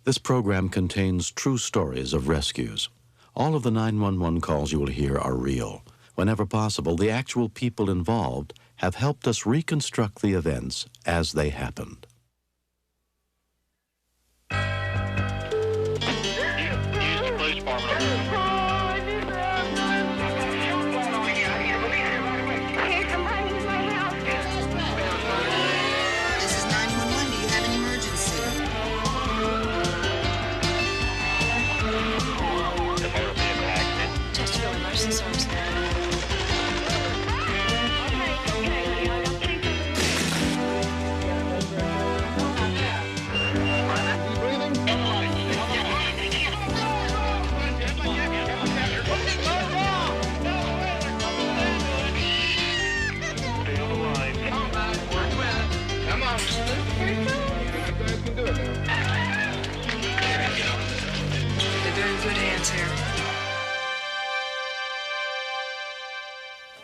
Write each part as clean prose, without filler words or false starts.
This program contains true stories of rescues. All of the 911 calls you will hear are real. Whenever possible, the actual people involved have helped us reconstruct the events as they happened.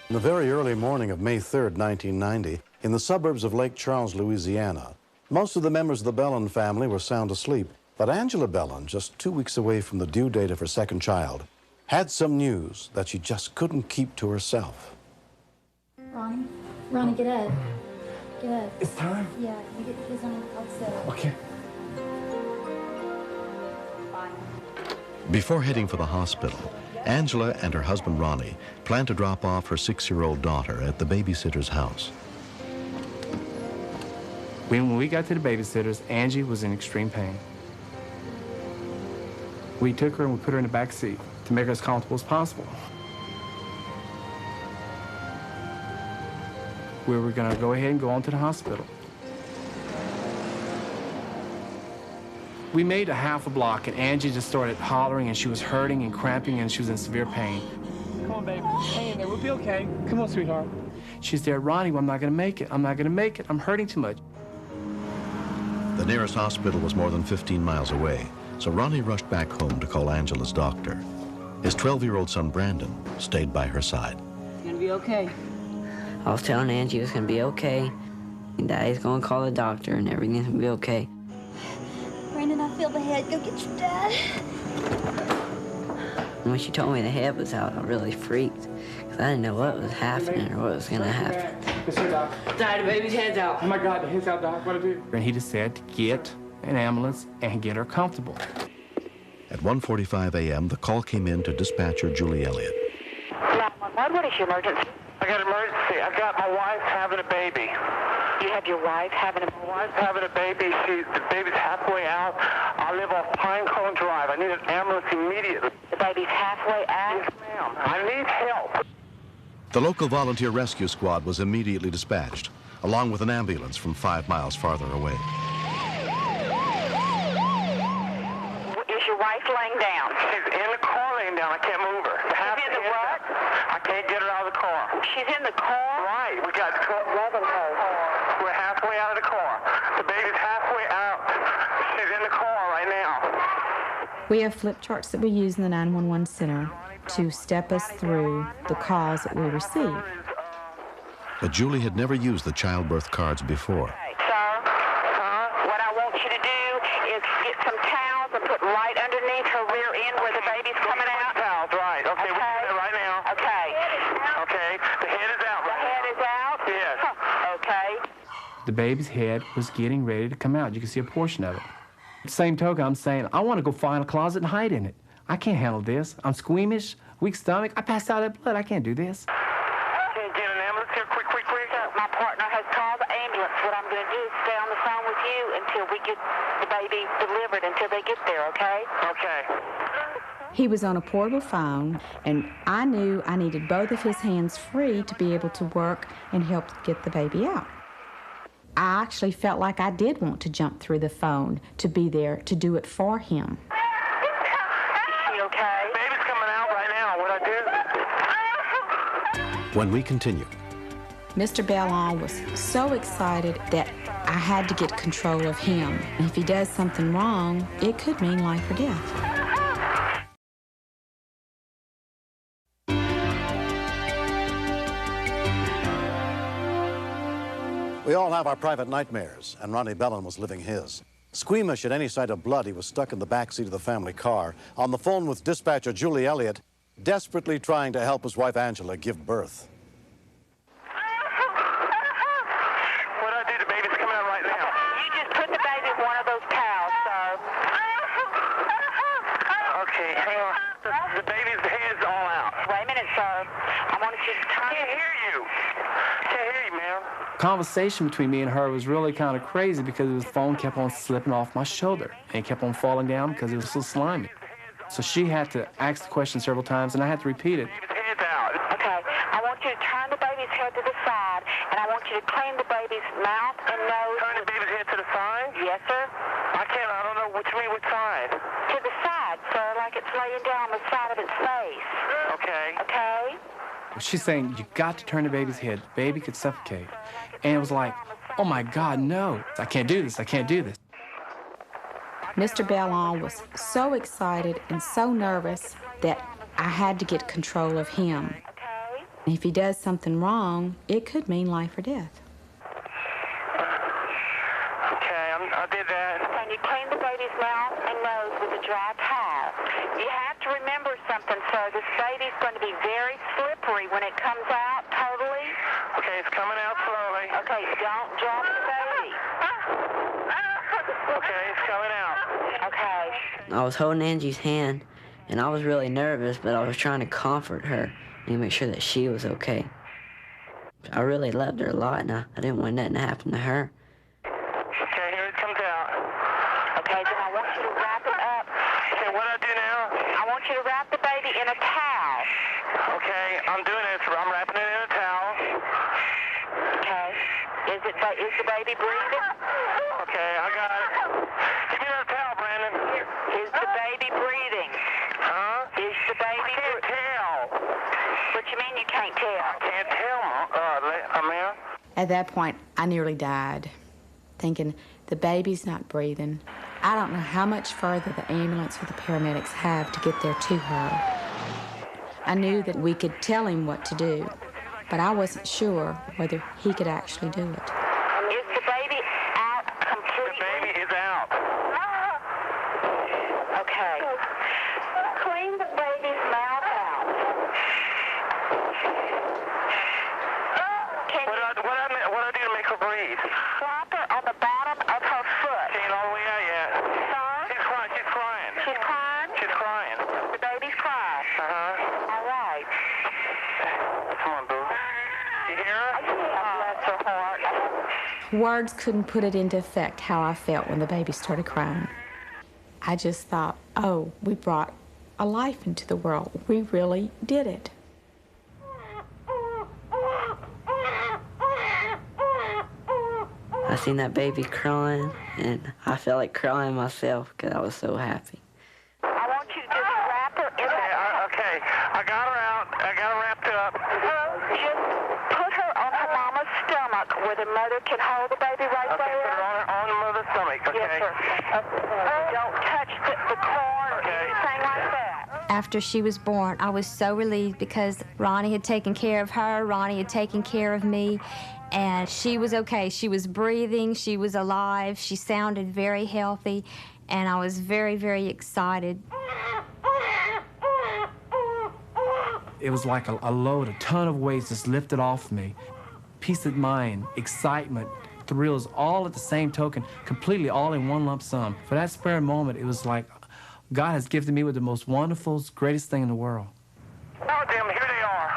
In the very early morning of May 3rd, 1990, in the suburbs of Lake Charles, Louisiana, most of the members of the Bellin family were sound asleep, but Angela Bellin, just 2 weeks away from the due date of her second child, had some news that she just couldn't keep to herself. Ronnie, get up. Get up. It's time? Yeah, you get the kids on the outside. Okay. Before heading for the hospital, Angela and her husband Ronnie planned to drop off her 6-year-old daughter at the babysitter's house. When we got to the babysitter's, Angie was in extreme pain. We took her and we put her in the back seat to make her as comfortable as possible. We were going to go ahead and go on to the hospital. We made a half a block, and Angie just started hollering, and she was hurting and cramping, and she was in severe pain. Come on, baby. Hang in there. We'll be okay. Come on, sweetheart. She's there, Ronnie, well, I'm not going to make it. I'm not going to make it. I'm hurting too much. The nearest hospital was more than 15 miles away, so Ronnie rushed back home to call Angela's doctor. His 12-year-old son, Brandon, stayed by her side. It's going to be okay. I was telling Angie it was going to be okay. And Daddy's going to call the doctor, and everything's going to be okay. Brandon, I feel the head. Go get your dad. When she told me the head was out, I really freaked. Because I didn't know what was happening or what was going to happen. Yes, sir, Doc. Dad, the baby's head's out. Oh, my God, the head's out, Doc. What do I do? And he just said to get an ambulance and get her comfortable. At 1:45 a.m., the call came in to dispatcher Julie Elliott. 911, what is your emergency? I got an emergency. I've got my wife having a baby. You have your wife having a... My wife's having a baby. The baby's halfway out. I live off Pinecone Drive. I need an ambulance immediately. The baby's halfway out? Yes, ma'am. I need help. The local volunteer rescue squad was immediately dispatched, along with an ambulance from 5 miles farther away. Is your wife laying down? She's in the car laying down. I can't move her. She's in the what? I can't get her out of the car. She's in the car? Right. We got 11 cars. We're halfway out of the car. The baby's halfway out. She's in the car right now. We have flip charts that we use in the 911 center to step us through the calls that we receive. But Julie had never used the childbirth cards before. Sir, what I want you to do is get some towels and put right underneath her rear end where the baby's coming out. Towels, right. Okay, we can do that right now. Okay. Okay, the head is out. The head is out? Yes. Okay. The baby's head was getting ready to come out. You can see a portion of it. Same token, I'm saying, I want to go find a closet and hide in it. I can't handle this. I'm squeamish, weak stomach. I passed out that blood. I can't do this. Can you get an ambulance here? Quick. My partner has called the ambulance. What I'm going to do is stay on the phone with you until we get the baby delivered, until they get there, okay? Okay. He was on a portable phone, and I knew I needed both of his hands free to be able to work and help get the baby out. I actually felt like I did want to jump through the phone to be there to do it for him. Is she okay? Baby's coming out right now. What I do? When we continue, Mr. Bellon was so excited that I had to get control of him. And if he does something wrong, it could mean life or death. We all have our private nightmares, and Ronnie Bellin was living his. Squeamish at any sight of blood, he was stuck in the backseat of the family car, on the phone with dispatcher Julie Elliott, desperately trying to help his wife Angela give birth. What I do, the baby's coming out right now. You just put the baby in one of those towels, sir. Okay, hang on. The baby's head's all out. Wait a minute, sir. I want you to turn. I can't hear you. Can't hear you, ma'am. Conversation between me and her was really kind of crazy because the phone kept on slipping off my shoulder and it kept on falling down because it was so slimy. So she had to ask the question several times and I had to repeat it. Baby's head's out. Okay, I want you to turn the baby's head to the side, and I want you to clean the baby's mouth and nose. Turn the baby's head to the side? Yes, sir. I don't know what you mean, which side? To the side, sir, like it's laying down on the side of its face. Okay. Okay? She's saying, you got to turn the baby's head. The baby could suffocate. And it was like, oh my God, no. I can't do this. I can't do this. Mr. Bellon was so excited and so nervous that I had to get control of him. Okay? If he does something wrong, it could mean life or death. Okay, I did that. Can you clean the baby's mouth and nose with a dry towel? You have to remember something, sir. This baby's going to be very slippery when it comes out, totally. Okay, it's coming out slowly. Okay, don't drop the baby. Okay, it's coming out. Okay. I was holding Angie's hand, and I was really nervous, but I was trying to comfort her and make sure that she was okay. I really loved her a lot, and I didn't want nothing to happen to her. Okay, here it comes out. Okay, then I want you to wrap it up. Okay, what do I do now? I want you to wrap the baby in a towel. Okay, I'm doing it. I'm wrapping it in a towel. Okay. Is the baby breathing? Okay, I got it. Give me that towel, Brandon. Is the baby breathing? Huh? Is the baby I can't tell. What you mean you can't tell? Can't tell, ma'am. At that point, I nearly died, thinking the baby's not breathing. I don't know how much further the ambulance or the paramedics have to get there to her. I knew that we could tell him what to do, but I wasn't sure whether he could actually do it. Is the baby out completely? The baby is out. Okay. Clean the baby's mouth out. What I do to make her breathe? Slap her on the bottom of her foot. She ain't all the way out yet. Sir? She's crying. She's crying. She's crying? She's crying. The baby's crying. Uh-huh. All right. Come on, boo. You hear her? Bless her heart. Words couldn't put it into effect how I felt when the baby started crying. I just thought, oh, we brought a life into the world. We really did it. I seen that baby crying, and I felt like crying myself because I was so happy. I want you to just wrap her in that. Okay, I got her out. I got her wrapped up. Just put her on her mama's stomach where the mother can hold the baby right Okay, there. put her on the mother's stomach, okay? Yes, sir. Don't touch the corn or anything like that. After she was born, I was so relieved because Ronnie had taken care of her, Ronnie had taken care of me, and she was okay. She was breathing, she was alive, she sounded very healthy, and I was very, very excited. It was like a load, a ton of weights just lifted off me. Peace of mind, excitement, thrills, all at the same token, completely all in one lump sum. For that spare moment, it was like God has gifted me with the most wonderful, greatest thing in the world. Oh, damn, here they are.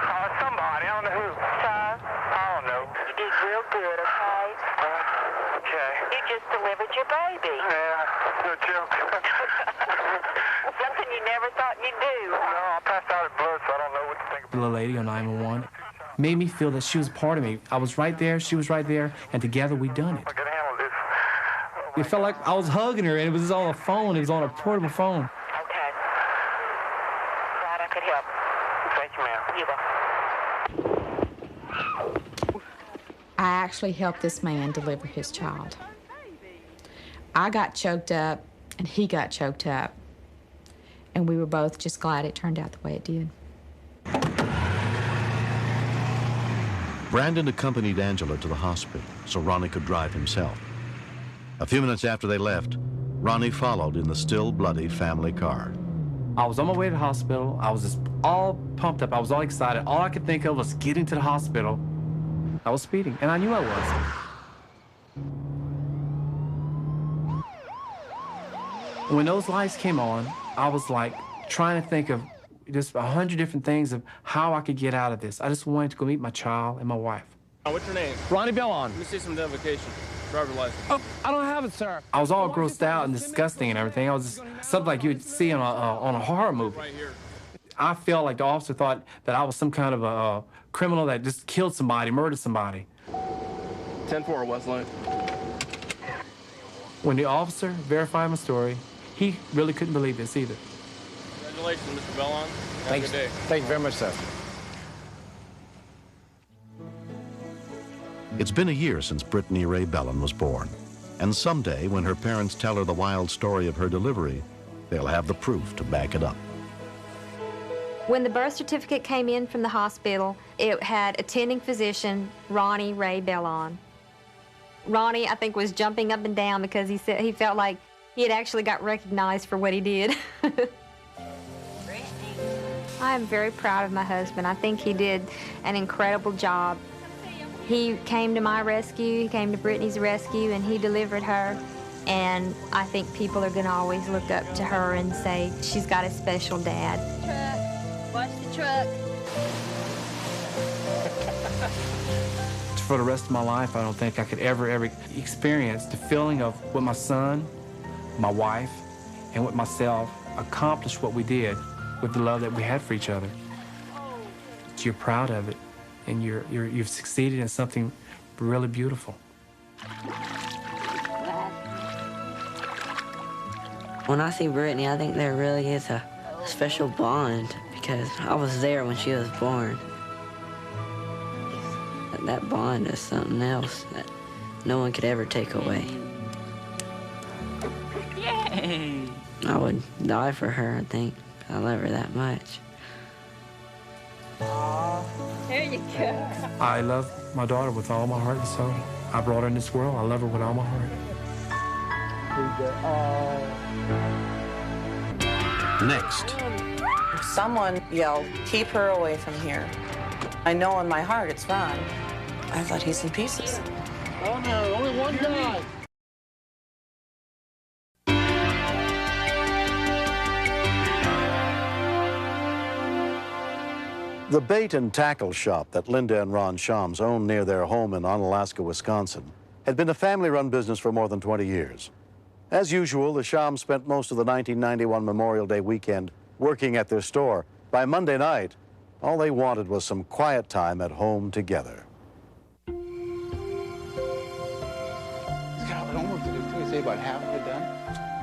Somebody, I don't know who. Sir, I don't know. you did real good, okay? Okay. You just delivered your baby. Yeah, no joke. Something you never thought you'd do. No, I passed out at blood, so I don't know what to think The about. little lady on 911 made me feel that she was part of me. I was right there, she was right there, and together we done it. I can handle this. It felt like I was hugging her, and it was on a phone. It was on a portable phone. Okay. Glad I could help. Thank you, ma'am. You will. I actually helped this man deliver his child. I got choked up, and he got choked up, and we were both just glad it turned out the way it did. Brandon accompanied Angela to the hospital so Ronnie could drive himself. A few minutes after they left, Ronnie followed in the still bloody family car. I was on my way to the hospital. I was just all pumped up. I was all excited. All I could think of was getting to the hospital. I was speeding, and I knew I was. When those lights came on, I was like trying to think of just 100 different things of how I could get out of this. I just wanted to go meet my child and my wife. What's your name? Ronnie Bellon. Let me see some identification. Driver license. Oh, I don't have it, sir. I was all grossed out and disgusting and everything. I was just something like you would see on a horror movie. Right here. I felt like the officer thought that I was some kind of a criminal that just killed somebody, murdered somebody. 10-4 Westline. When the officer verified my story, he really couldn't believe this either. Congratulations, Mr. Bellon. Have a good day. Thank you very much, sir. It's been a year since Brittany Ray Bellon was born, and someday when her parents tell her the wild story of her delivery, they'll have the proof to back it up. When the birth certificate came in from the hospital, it had attending physician Ronnie Ray Bellon. Ronnie, I think, was jumping up and down because he said he felt like he had actually got recognized for what he did. I am very proud of my husband. I think he did an incredible job. He came to my rescue, he came to Brittany's rescue, and he delivered her. And I think people are going to always look up to her and say, she's got a special dad. Truck. Watch the truck. For the rest of my life, I don't think I could ever experience the feeling of what my son, my wife, and with myself accomplished what we did with the love that we had for each other. You're proud of it, and you've succeeded in something really beautiful. When I see Brittany, I think there really is a special bond because I was there when she was born. That bond is something else that no one could ever take away. Yay! I would die for her, I think. I love her that much. There you go. I love my daughter with all my heart and soul. I brought her in this world. I love her with all my heart. Next, Someone yelled, "Keep her away from here." I know in my heart it's Ron. I thought he's in pieces. Oh no, only one guy. The bait and tackle shop that Linda and Ron Shams owned near their home in Onalaska, Wisconsin, had been a family-run business for more than 20 years. As usual, the Shams spent most of the 1991 Memorial Day weekend working at their store. By Monday night, all they wanted was some quiet time at home together.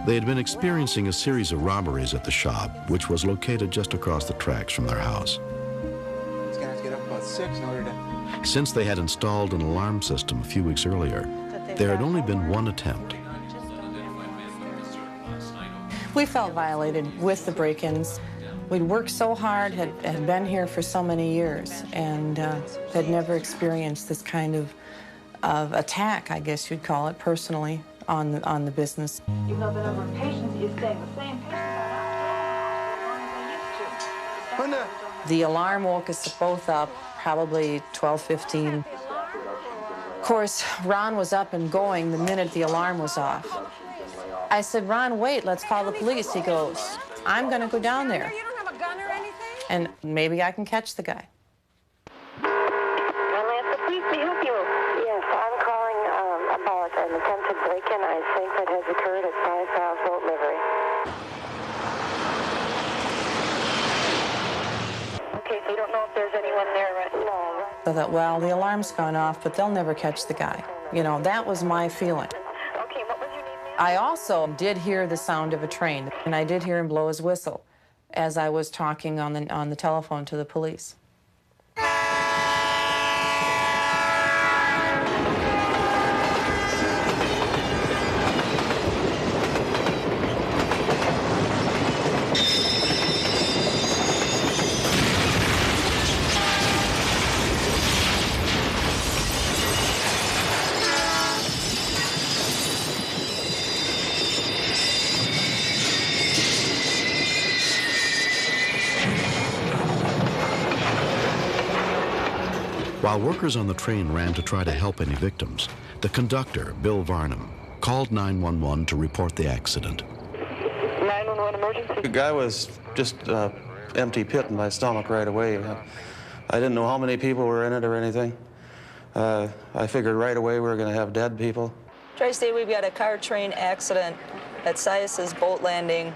they had been experiencing a series of robberies at the shop, which was located just across the tracks from their house. He's gonna have to get up about 6 in order to... Since they had installed an alarm system a few weeks earlier, there had only been one attempt. We felt violated with the break-ins. We'd worked so hard, had been here for so many years, and had never experienced this kind of attack, I guess you'd call it, personally, on the business. Even though the number of patients is staying the same, The alarm woke us both up, probably 12:15. Of course, Ron was up and going the minute the alarm was off. I said, "Ron, wait, let's call the police." He goes, "I'm gonna go down there. You don't have a gun or anything? And maybe I can catch the guy." Atlanta Police, may I help you? Yes, I'm calling about an attempted break-in, I think, that has occurred at 5,000 Boat Livery. Okay, so you don't know if there's anyone there, right? No. So I thought, well, the alarm's gone off, but they'll never catch the guy. You know, that was my feeling. Okay, what was your name? I also did hear the sound of a train, and I did hear him blow his whistle as I was talking on the telephone to the police. While workers on the train ran to try to help any victims, the conductor, Bill Varnum, called 911 to report the accident. 911 emergency. The guy was just empty pit in my stomach right away. I didn't know how many people were in it or anything. I figured right away we were going to have dead people. Tri-State, we've got a car-train accident at Sias's boat landing.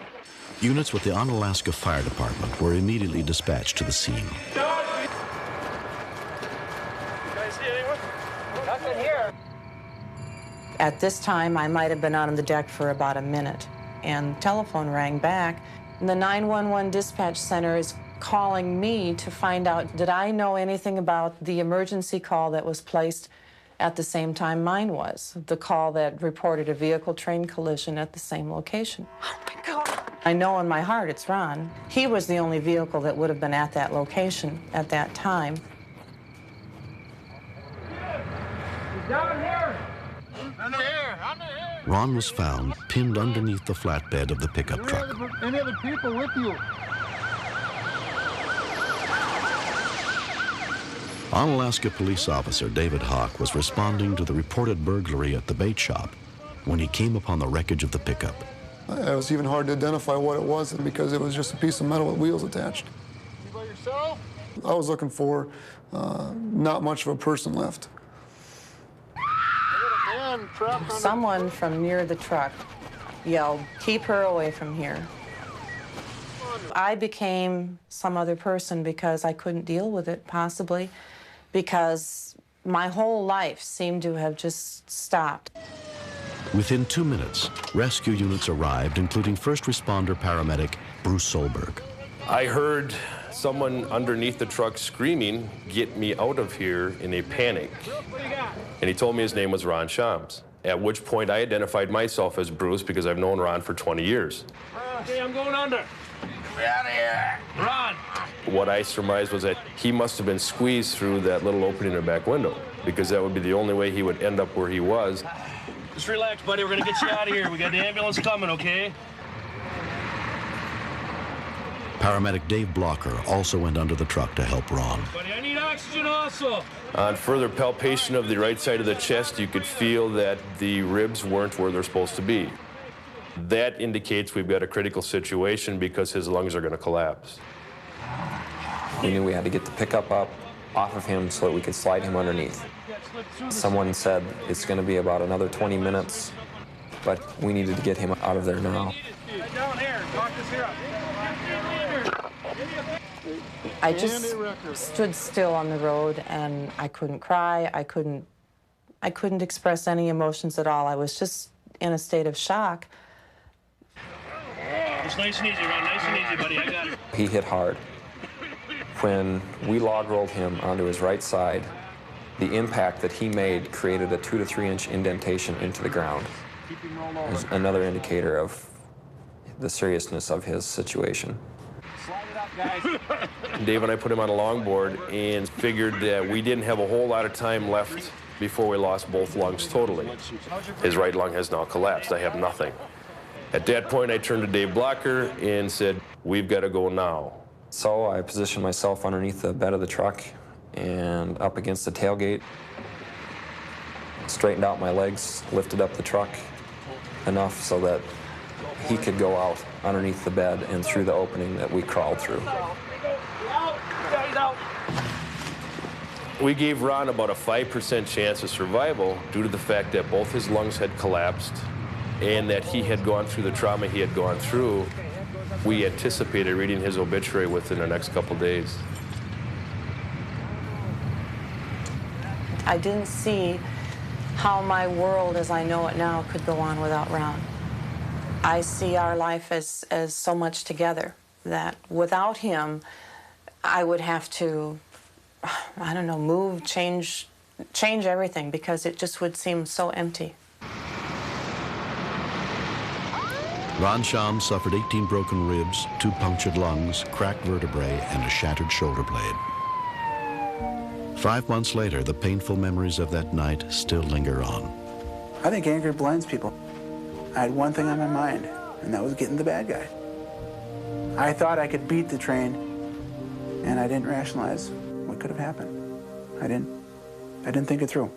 Units with the Onalaska Fire Department were immediately dispatched to the scene. Nothing here. At this time, I might have been on the deck for about a minute, and the telephone rang back. And the 911 dispatch center is calling me to find out, did I know anything about the emergency call that was placed at the same time mine was, the call that reported a vehicle-train collision at the same location. Oh, my God. I know in my heart it's Ron. He was the only vehicle that would have been at that location at that time. He's down here. Under here. Under here. Ron was found pinned underneath the flatbed of the pickup truck. Any other people with you? Onalaska police officer David Hawk was responding to the reported burglary at the bait shop when he came upon the wreckage of the pickup. It was even hard to identify what it was because it was just a piece of metal with wheels attached. You by yourself? I was looking for not much of a person left. Someone from near the truck yelled, "Keep her away from here." I became some other person because I couldn't deal with it, possibly because my whole life seemed to have just stopped. Within 2 minutes, rescue units arrived, including first responder paramedic Bruce Solberg. I heard someone underneath the truck screaming, "Get me out of here," in a panic. And he told me his name was Ron Shams, at which point I identified myself as Bruce because I've known Ron for 20 years. Okay, I'm going under. Get me out of here. Ron. What I surmised was that he must have been squeezed through that little opening in the back window, because that would be the only way he would end up where he was. Just relax, buddy. We're going to get you out of here. We got the ambulance coming, okay? Paramedic Dave Blocker also went under the truck to help Ron. Buddy, I need oxygen also. On further palpation of the right side of the chest, you could feel that the ribs weren't where they're supposed to be. That indicates we've got a critical situation because his lungs are going to collapse. We knew we had to get the pickup up off of him so that we could slide him underneath. Someone said it's going to be about another 20 minutes, but we needed to get him out of there now. Down here. Talk this here up. I just stood still on the road, and I couldn't cry. I couldn't express any emotions at all. I was just in a state of shock. Just nice and easy, Ron. Nice and easy, buddy. I got it. He hit hard. When we log rolled him onto his right side, the impact that he made created a 2 to 3 inch indentation into the ground. It's another indicator of the seriousness of his situation. Dave and I put him on a longboard and figured that we didn't have a whole lot of time left before we lost both lungs totally. His right lung has now collapsed. I have nothing. At that point, I turned to Dave Blocker and said, "We've got to go now." So I positioned myself underneath the bed of the truck and up against the tailgate, straightened out my legs, lifted up the truck enough so that he could go out underneath the bed and through the opening that we crawled through. We gave Ron about a 5% chance of survival due to the fact that both his lungs had collapsed and that he had gone through the trauma he had gone through. We anticipated reading his obituary within the next couple days. I didn't see how my world as I know it now could go on without Ron. I see our life as so much together that without him, I would have to, I don't know, move, change everything because it just would seem so empty. Ron Shams suffered 18 broken ribs, 2 punctured lungs, cracked vertebrae, and a shattered shoulder blade. 5 months later, the painful memories of that night still linger on. I think anger blinds people. I had one thing on my mind, and that was getting the bad guy. I thought I could beat the train, and I didn't rationalize what could have happened. I didn't think it through.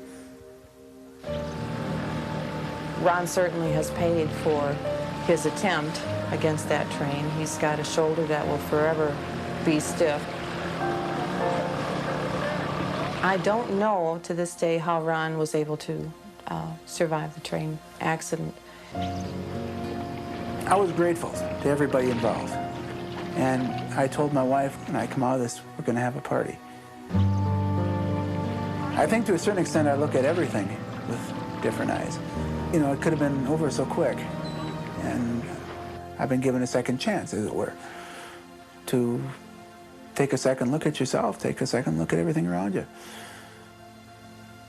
Ron certainly has paid for his attempt against that train. He's got a shoulder that will forever be stiff. I don't know to this day how Ron was able to survive the train accident. I was grateful to everybody involved. And I told my wife, when I come out of this, we're going to have a party. I think to a certain extent I look at everything with different eyes. You know, it could have been over so quick. And I've been given a second chance, as it were, to take a second look at yourself, take a second look at everything around you.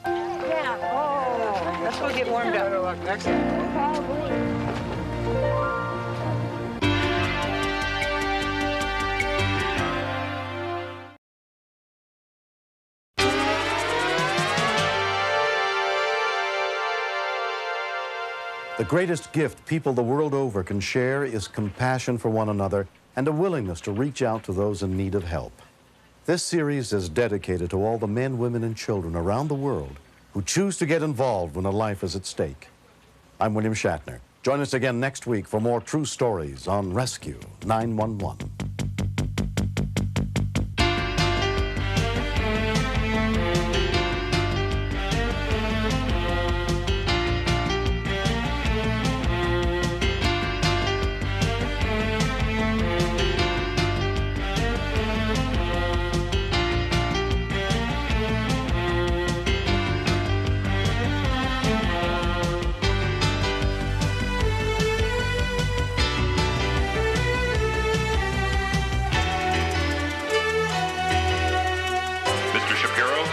Yeah, oh, let's go get warmed up. Excellent. The greatest gift people the world over can share is compassion for one another and a willingness to reach out to those in need of help. This series is dedicated to all the men, women, and children around the world who choose to get involved when a life is at stake. I'm William Shatner. Join us again next week for more true stories on Rescue 911.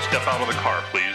Step out of the car, please.